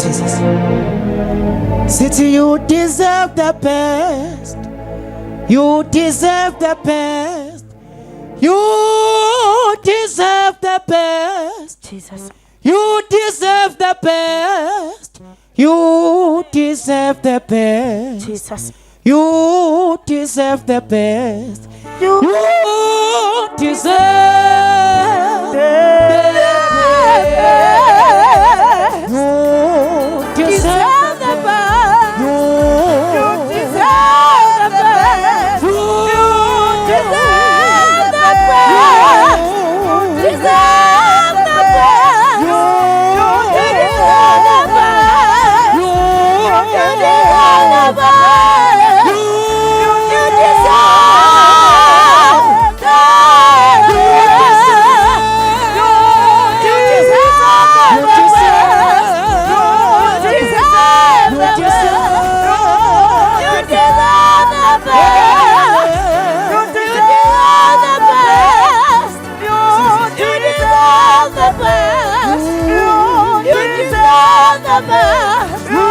Jesus. City, you deserve the best. You deserve the best. You deserve the best. Jesus. You deserve the best. You deserve the best. Jesus. You deserve the best. You You deserve the best. You deserve the best. You deserve the best. You deserve the best. You deserve the best. You deserve the best. You deserve the best. You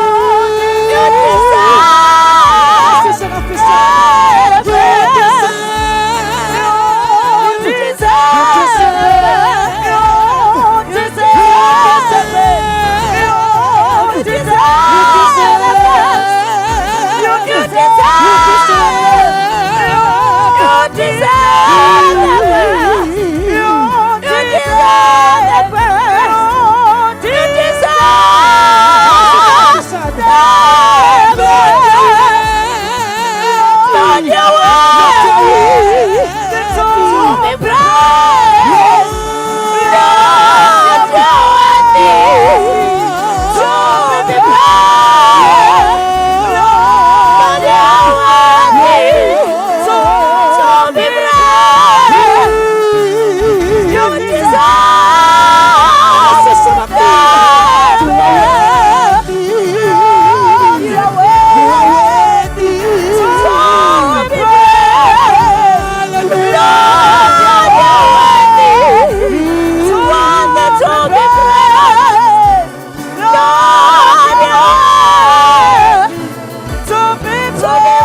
to be